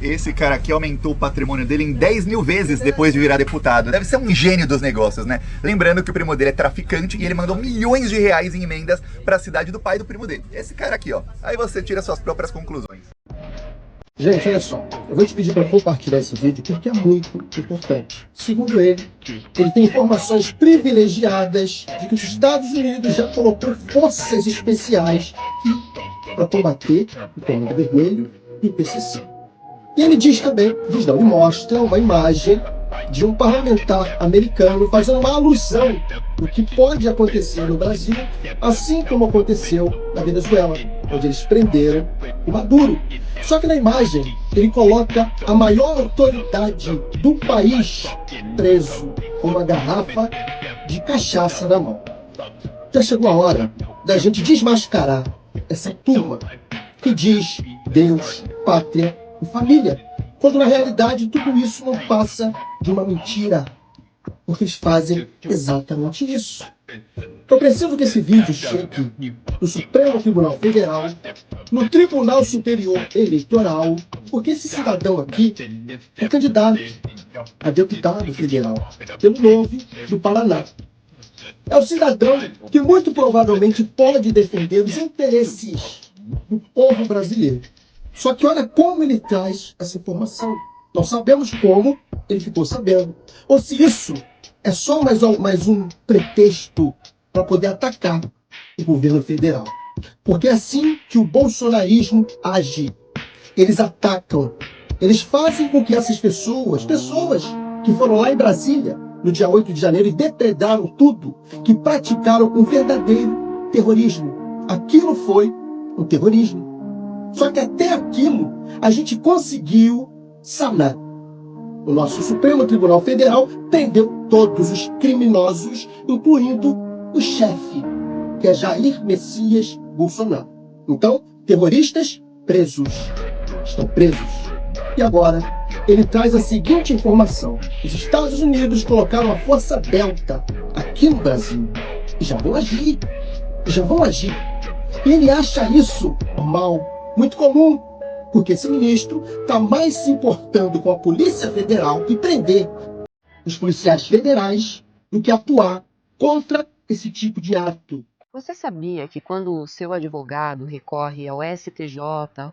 Esse cara aqui aumentou o patrimônio dele em 10 mil vezes depois de virar deputado. Deve ser um gênio dos negócios, né? Lembrando que o primo dele é traficante e ele mandou milhões de reais em emendas para a cidade do pai do primo dele. Esse cara aqui, ó. Aí você tira suas próprias conclusões. Gente, olha só, eu vou te pedir para compartilhar esse vídeo porque é muito importante. Segundo ele tem informações privilegiadas de que os Estados Unidos já colocou forças especiais para combater o Comando Vermelho e o PCC. E ele diz também, ele mostra uma imagem de um parlamentar americano fazendo uma alusão do que pode acontecer no Brasil, assim como aconteceu na Venezuela, onde eles prenderam o Maduro. Só que na imagem ele coloca a maior autoridade do país preso com uma garrafa de cachaça na mão. Já chegou a hora da gente desmascarar essa turma que diz Deus, pátria e família, quando na realidade tudo isso não passa de uma mentira, porque eles fazem exatamente isso. Eu preciso que esse vídeo chegue no Supremo Tribunal Federal, no Tribunal Superior Eleitoral, porque esse cidadão aqui é candidato a deputado federal pelo Novo do Paraná. É o cidadão que muito provavelmente pode defender os interesses do povo brasileiro. Só que olha como ele traz essa informação. Não sabemos como ele ficou sabendo. Ou se isso é só mais um pretexto para poder atacar o governo federal. Porque é assim que o bolsonarismo age. Eles atacam. Eles fazem com que essas pessoas que foram lá em Brasília, no dia 8 de janeiro, e depredaram tudo, que praticaram um verdadeiro terrorismo. Aquilo foi um terrorismo. Só que até aquilo a gente conseguiu sanar. O nosso Supremo Tribunal Federal prendeu todos os criminosos, incluindo o chefe, que é Jair Messias Bolsonaro. Então, terroristas presos. Estão presos. E agora, ele traz a seguinte informação. Os Estados Unidos colocaram a Força Delta aqui no Brasil. E já vão agir. Já vão agir. E ele acha isso normal, muito comum, porque esse ministro está mais se importando com a Polícia Federal e prender os policiais federais do que atuar contra esse tipo de ato. Você sabia que quando o seu advogado recorre ao STJ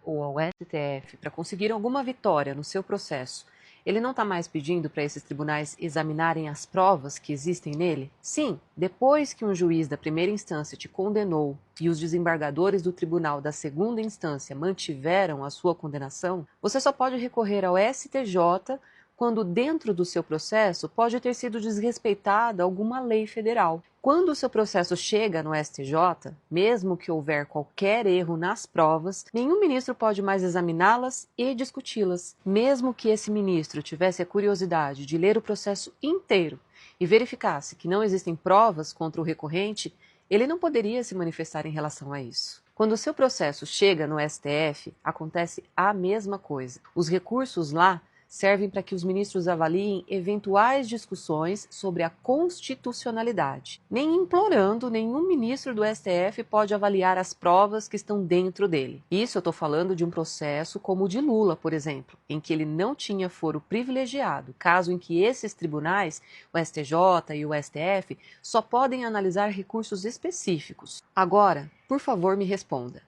ou ao STF para conseguir alguma vitória no seu processo, ele não está mais pedindo para esses tribunais examinarem as provas que existem nele? Sim, depois que um juiz da primeira instância te condenou e os desembargadores do tribunal da segunda instância mantiveram a sua condenação, você só pode recorrer ao STJ quando dentro do seu processo pode ter sido desrespeitada alguma lei federal. Quando o seu processo chega no STJ, mesmo que houver qualquer erro nas provas, nenhum ministro pode mais examiná-las e discuti-las. Mesmo que esse ministro tivesse a curiosidade de ler o processo inteiro e verificasse que não existem provas contra o recorrente, ele não poderia se manifestar em relação a isso. Quando o seu processo chega no STF, acontece a mesma coisa. Os recursos lá servem para que os ministros avaliem eventuais discussões sobre a constitucionalidade. Nem implorando, nenhum ministro do STF pode avaliar as provas que estão dentro dele. Isso eu estou falando de um processo como o de Lula, por exemplo, em que ele não tinha foro privilegiado, caso em que esses tribunais, o STJ e o STF, só podem analisar recursos específicos. Agora, por favor, me responda.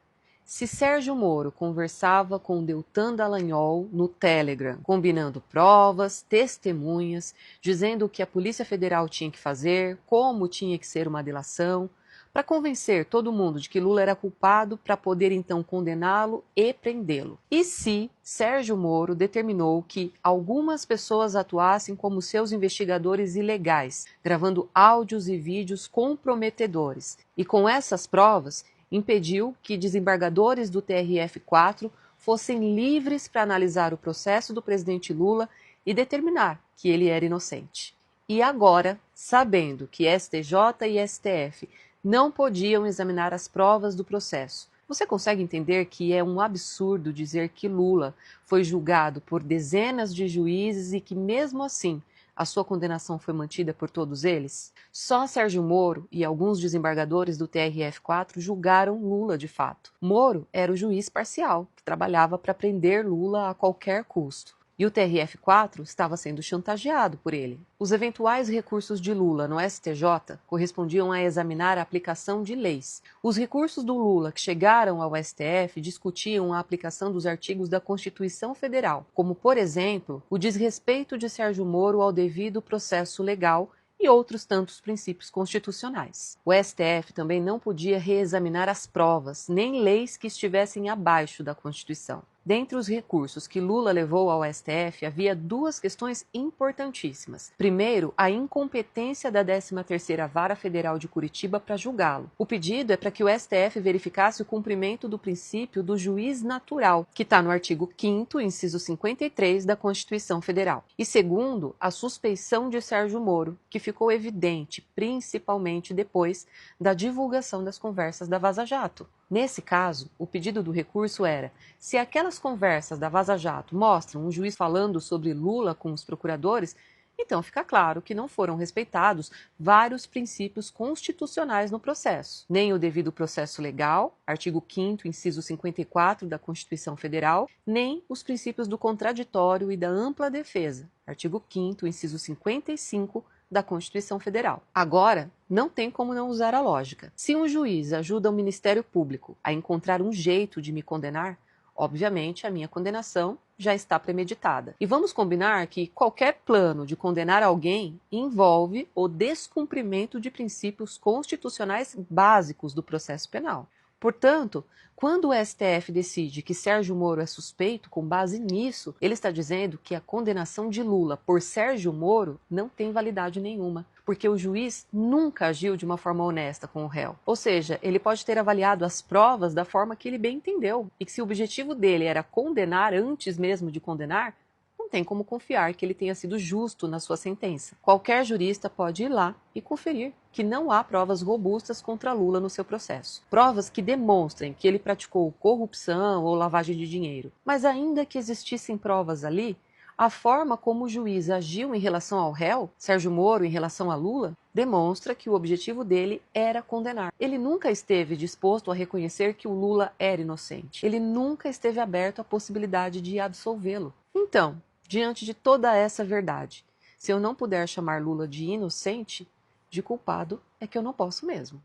Se Sérgio Moro conversava com Deltan Dallagnol no Telegram, combinando provas, testemunhas, dizendo o que a Polícia Federal tinha que fazer, como tinha que ser uma delação, para convencer todo mundo de que Lula era culpado para poder então condená-lo e prendê-lo. E se Sérgio Moro determinou que algumas pessoas atuassem como seus investigadores ilegais, gravando áudios e vídeos comprometedores, e com essas provas impediu que desembargadores do TRF4 fossem livres para analisar o processo do presidente Lula e determinar que ele era inocente. E agora, sabendo que STJ e STF não podiam examinar as provas do processo, você consegue entender que é um absurdo dizer que Lula foi julgado por dezenas de juízes e que, mesmo assim, a sua condenação foi mantida por todos eles? Só Sérgio Moro e alguns desembargadores do TRF4 julgaram Lula de fato. Moro era o juiz parcial, que trabalhava para prender Lula a qualquer custo. E o TRF4 estava sendo chantageado por ele. Os eventuais recursos de Lula no STJ correspondiam a examinar a aplicação de leis. Os recursos do Lula que chegaram ao STF discutiam a aplicação dos artigos da Constituição Federal, como, por exemplo, o desrespeito de Sérgio Moro ao devido processo legal e outros tantos princípios constitucionais. O STF também não podia reexaminar as provas, nem leis que estivessem abaixo da Constituição. Dentre os recursos que Lula levou ao STF, havia duas questões importantíssimas. Primeiro, a incompetência da 13ª Vara Federal de Curitiba para julgá-lo. O pedido é para que o STF verificasse o cumprimento do princípio do juiz natural, que está no artigo 5º, inciso 53 da Constituição Federal. E segundo, a suspeição de Sérgio Moro, que ficou evidente, principalmente depois da divulgação das conversas da Vaza Jato. Nesse caso, o pedido do recurso era: se aquelas conversas da Vaza Jato mostram um juiz falando sobre Lula com os procuradores, então fica claro que não foram respeitados vários princípios constitucionais no processo. Nem o devido processo legal, artigo 5º, inciso 54 da Constituição Federal, nem os princípios do contraditório e da ampla defesa, artigo 5º, inciso 55 da Constituição Federal. Agora, não tem como não usar a lógica. Se um juiz ajuda o Ministério Público a encontrar um jeito de me condenar, obviamente a minha condenação já está premeditada. E vamos combinar que qualquer plano de condenar alguém envolve o descumprimento de princípios constitucionais básicos do processo penal. Portanto, quando o STF decide que Sérgio Moro é suspeito, com base nisso, ele está dizendo que a condenação de Lula por Sérgio Moro não tem validade nenhuma, porque o juiz nunca agiu de uma forma honesta com o réu. Ou seja, ele pode ter avaliado as provas da forma que ele bem entendeu, e que se o objetivo dele era condenar antes mesmo de condenar, não tem como confiar que ele tenha sido justo na sua sentença. Qualquer jurista pode ir lá e conferir que não há provas robustas contra Lula no seu processo. Provas que demonstrem que ele praticou corrupção ou lavagem de dinheiro. Mas ainda que existissem provas ali, a forma como o juiz agiu em relação ao réu, Sérgio Moro em relação a Lula, demonstra que o objetivo dele era condenar. Ele nunca esteve disposto a reconhecer que o Lula era inocente. Ele nunca esteve aberto à possibilidade de absolvê-lo. Então, diante de toda essa verdade, se eu não puder chamar Lula de inocente, de culpado é que eu não posso mesmo.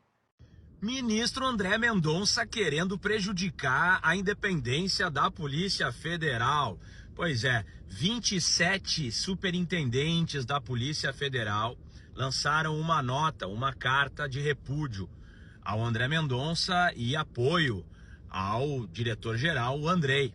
Ministro André Mendonça querendo prejudicar a independência da Polícia Federal. Pois é, 27 superintendentes da Polícia Federal lançaram uma nota, uma carta de repúdio ao André Mendonça e apoio ao diretor-geral, o Andrei.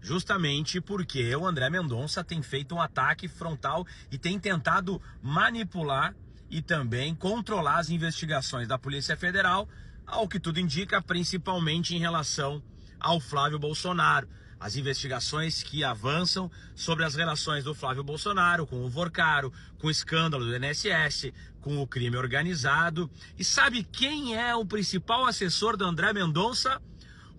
Justamente porque o André Mendonça tem feito um ataque frontal e tem tentado manipular e também controlar as investigações da Polícia Federal, ao que tudo indica, principalmente em relação ao Flávio Bolsonaro. As investigações que avançam sobre as relações do Flávio Bolsonaro com o Vorcaro, com o escândalo do INSS, com o crime organizado. E sabe quem é o principal assessor do André Mendonça?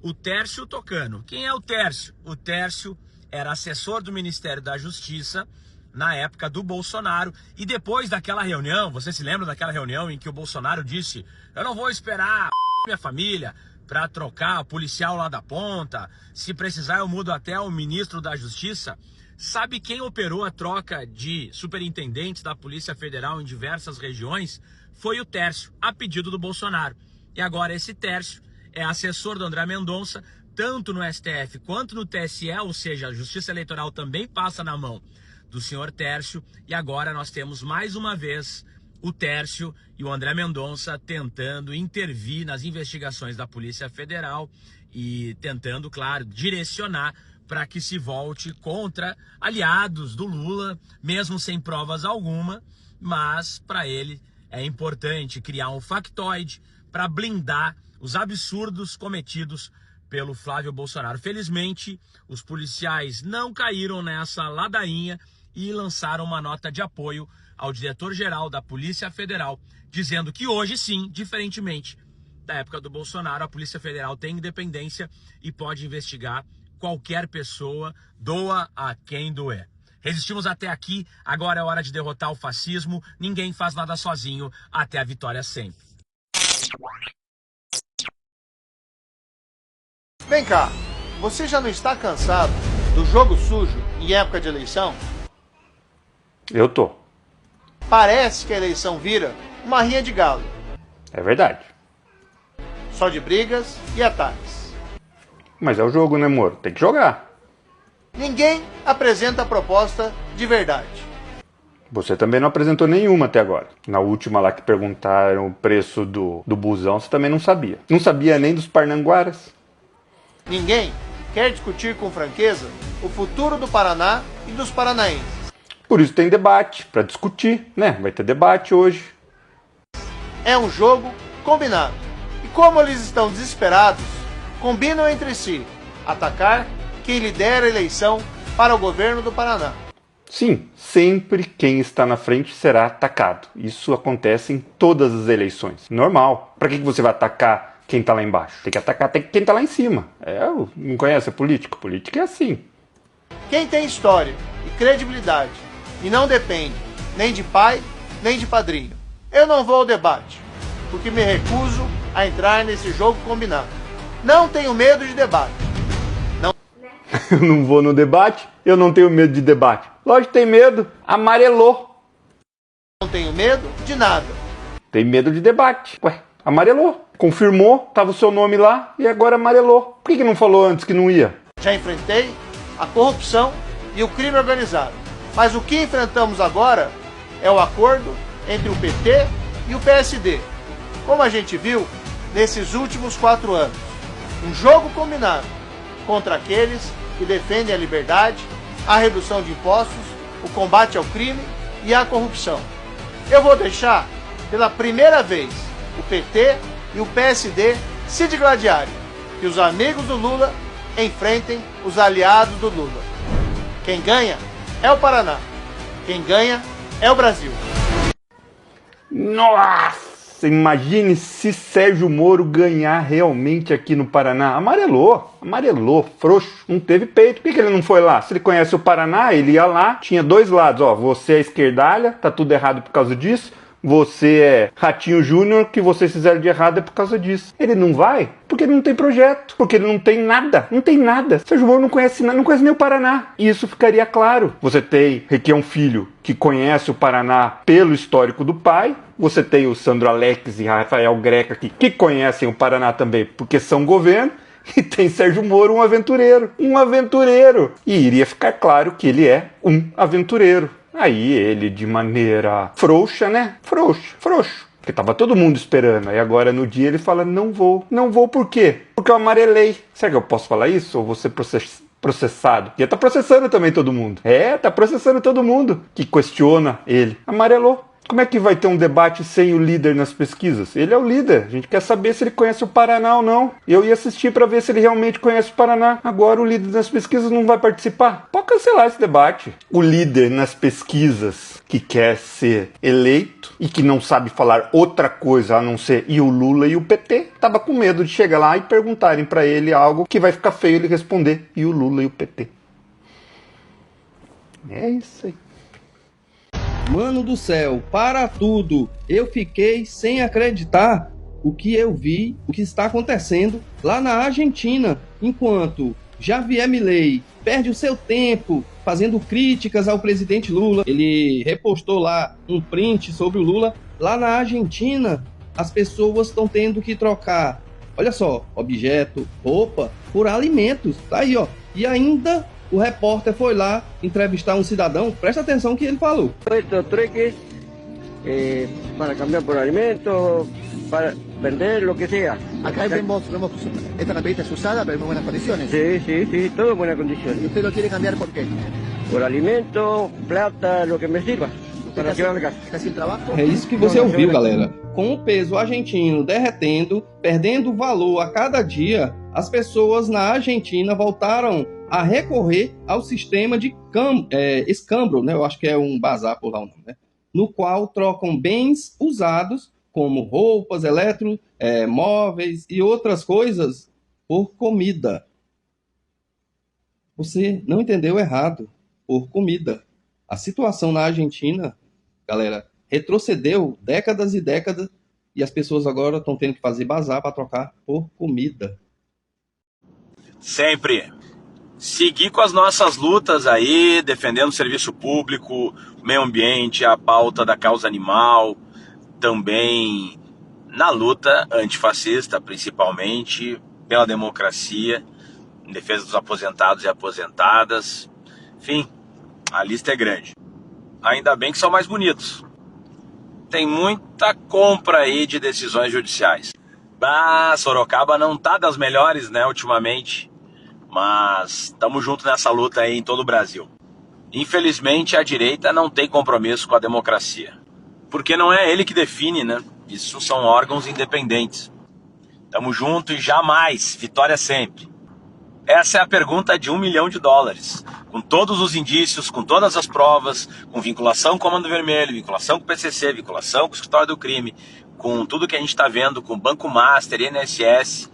O Tércio Tocano. Quem é o Tércio? O Tércio era assessor do Ministério da Justiça na época do Bolsonaro. E depois daquela reunião, você se lembra daquela reunião em que o Bolsonaro disse: eu não vou esperar minha família para trocar o policial lá da ponta, se precisar eu mudo até o ministro da Justiça. Sabe quem operou a troca de superintendentes da Polícia Federal em diversas regiões? Foi o Tércio, a pedido do Bolsonaro. E agora esse Tércio é assessor do André Mendonça, tanto no STF quanto no TSE, ou seja, a Justiça Eleitoral também passa na mão do senhor Tércio. E agora nós temos mais uma vez o Tércio e o André Mendonça tentando intervir nas investigações da Polícia Federal e tentando, claro, direcionar para que se volte contra aliados do Lula, mesmo sem provas alguma, mas para ele é importante criar um factoide para blindar os absurdos cometidos pelo Flávio Bolsonaro. Felizmente, os policiais não caíram nessa ladainha e lançaram uma nota de apoio ao diretor-geral da Polícia Federal, dizendo que hoje sim, diferentemente da época do Bolsonaro, a Polícia Federal tem independência e pode investigar qualquer pessoa, doa a quem doer. Resistimos até aqui, agora é hora de derrotar o fascismo. Ninguém faz nada sozinho, até a vitória sempre. Vem cá, você já não está cansado do jogo sujo em época de eleição? Eu tô. Parece que a eleição vira uma rinha de galo, É verdade. só de brigas e ataques. Mas é o jogo, né, Moro? Tem que jogar. Ninguém apresenta a proposta de verdade. Você também não apresentou nenhuma até agora. Na última lá que perguntaram o preço do busão, você também não sabia. Não sabia nem dos Parnanguaras. Ninguém quer discutir com franqueza o futuro do Paraná e dos paranaenses. Por isso tem debate, pra discutir, né? Vai ter debate hoje. É um jogo combinado. E como eles estão desesperados, combinam entre si atacar quem lidera a eleição para o governo do Paraná. Sim, sempre quem está na frente será atacado. Isso acontece em todas as eleições. Normal. Pra que você vai atacar quem tá lá embaixo? Tem que atacar até quem tá lá em cima. Não conhece a política? Política é assim. Quem tem história e credibilidade e não depende nem de pai nem de padrinho. Eu não vou ao debate, porque me recuso a entrar nesse jogo combinado. Não tenho medo de debate. Eu não vou no debate, eu não tenho medo de debate. Lógico que tem medo, amarelou. Não tenho medo de nada. Tem medo de debate. Ué, amarelou. Confirmou, tava o seu nome lá e agora amarelou. Por que não falou antes que não ia? Já enfrentei a corrupção e o crime organizado. Mas o que enfrentamos agora é o acordo entre o PT e o PSD. Como a gente viu nesses últimos 4 anos. Um jogo combinado contra aqueles que defendem a liberdade, a redução de impostos, o combate ao crime e à corrupção. Eu vou deixar, pela primeira vez, o PT e o PSD se digladiarem, que os amigos do Lula enfrentem os aliados do Lula. Quem ganha é o Paraná. Quem ganha é o Brasil. Nossa, imagine se Sérgio Moro ganhar realmente aqui no Paraná. Amarelou, frouxo, não teve peito. Por que ele não foi lá? Se ele conhece o Paraná, ele ia lá, tinha 2 lados. Ó, você é esquerdalha, tá tudo errado por causa disso. Você é Ratinho Júnior, que vocês fizeram de errado é por causa disso. Ele não vai porque ele não tem projeto, porque ele não tem nada, Sérgio Moro não conhece nada, não conhece nem o Paraná. E isso ficaria claro. Você tem Requião Filho, que conhece o Paraná pelo histórico do pai. Você tem o Sandro Alex e Rafael Greca, que conhecem o Paraná também porque são governo. E tem Sérgio Moro, um aventureiro. E iria ficar claro que ele é um aventureiro. Aí ele, de maneira frouxa, né? Frouxo. Porque tava todo mundo esperando. Aí agora no dia ele fala, não vou. Não vou por quê? Porque eu amarelei. Será que eu posso falar isso? Ou vou ser processado? E ele tá processando também todo mundo. Tá processando todo mundo que questiona ele. Amarelou. Como é que vai ter um debate sem o líder nas pesquisas? Ele é o líder. A gente quer saber se ele conhece o Paraná ou não. Eu ia assistir para ver se ele realmente conhece o Paraná. Agora o líder nas pesquisas não vai participar. Pode cancelar esse debate. O líder nas pesquisas que quer ser eleito e que não sabe falar outra coisa a não ser e o Lula e o PT, tava com medo de chegar lá e perguntarem para ele algo que vai ficar feio ele responder e o Lula e o PT. É isso aí. Mano do céu, para tudo! Eu fiquei sem acreditar o que eu vi, o que está acontecendo lá na Argentina, enquanto Javier Milei perde o seu tempo fazendo críticas ao presidente Lula. Ele repostou lá um print sobre o Lula. Lá na Argentina, as pessoas estão tendo que trocar, olha só, objeto, roupa, por alimentos. Tá aí, ó. E ainda o repórter foi lá entrevistar um cidadão. Presta atenção no que ele falou. Estos trueques para cambiar por alimentos, para vender lo que sea. Acá vemos esta camperita es usada, pero en muy buenas condiciones. Sí, todo en buenas condiciones. ¿Y usted lo quiere cambiar por qué? Por alimentos, plata, lo que me sirva. Para llevar a casa. ¿Está sin trabajo? É isso que você ouviu, galera. Com o peso argentino derretendo, perdendo valor a cada dia, as pessoas na Argentina voltaram a recorrer ao sistema de escambro, né? Eu acho que é um bazar por lá o nome, né? No qual trocam bens usados, como roupas, móveis e outras coisas, por comida. Você não entendeu errado, por comida. A situação na Argentina, galera, retrocedeu décadas e décadas e as pessoas agora estão tendo que fazer bazar para trocar por comida. Sempre seguir com as nossas lutas aí, defendendo o serviço público, o meio ambiente, a pauta da causa animal, também na luta antifascista, principalmente pela democracia, em defesa dos aposentados e aposentadas. Enfim, a lista é grande. Ainda bem que são mais bonitos. Tem muita compra aí de decisões judiciais. Sorocaba não tá das melhores, né, ultimamente. Mas estamos juntos nessa luta aí em todo o Brasil. Infelizmente, a direita não tem compromisso com a democracia. Porque não é ele que define, né? Isso são órgãos independentes. Tamo junto e jamais, vitória sempre. Essa é a pergunta de $1 milhão. Com todos os indícios, com todas as provas, com vinculação com o Comando Vermelho, vinculação com o PCC, vinculação com o Escritório do Crime, com tudo que a gente está vendo, com o Banco Master, INSS,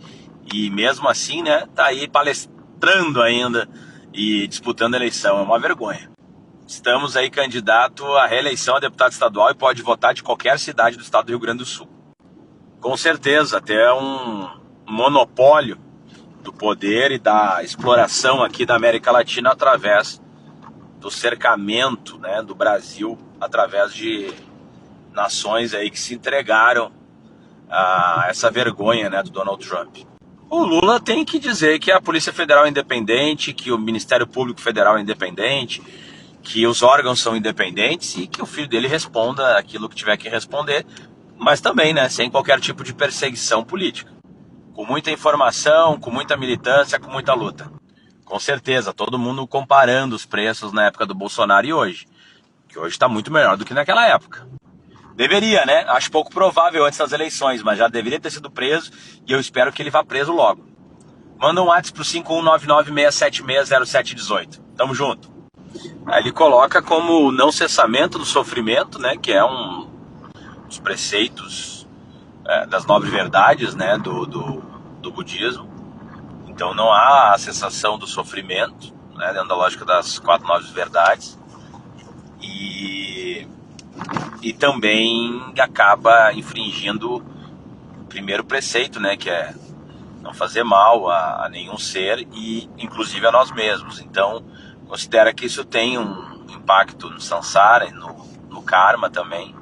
e mesmo assim, né, tá aí palestrando ainda e disputando a eleição. É uma vergonha. Estamos aí candidato à reeleição a deputado estadual e pode votar de qualquer cidade do estado do Rio Grande do Sul. Com certeza, até um monopólio do poder e da exploração aqui da América Latina através do cercamento, né, do Brasil, através de nações aí que se entregaram a essa vergonha, né, do Donald Trump. O Lula tem que dizer que a Polícia Federal é independente, que o Ministério Público Federal é independente, que os órgãos são independentes e que o filho dele responda aquilo que tiver que responder, mas também, né, sem qualquer tipo de perseguição política. Com muita informação, com muita militância, com muita luta. Com certeza, todo mundo comparando os preços na época do Bolsonaro e hoje. Que hoje está muito melhor do que naquela época. Deveria, né? Acho pouco provável antes das eleições, mas já deveria ter sido preso e eu espero que ele vá preso logo. Manda um WhatsApp pro 51996760718. Tamo junto. Aí ele coloca como não cessamento do sofrimento, né? Que é um dos preceitos das 9 verdades, né, do budismo. Então não há a cessação do sofrimento, né, dentro da lógica das 4 9 verdades. E também acaba infringindo o primeiro preceito, né, que é não fazer mal a nenhum ser e inclusive a nós mesmos. Então considera que isso tem um impacto no samsara e no karma também,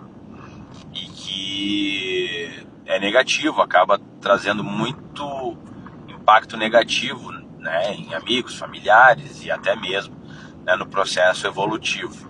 e que é negativo, acaba trazendo muito impacto negativo, né, em amigos, familiares e até mesmo, né, no processo evolutivo.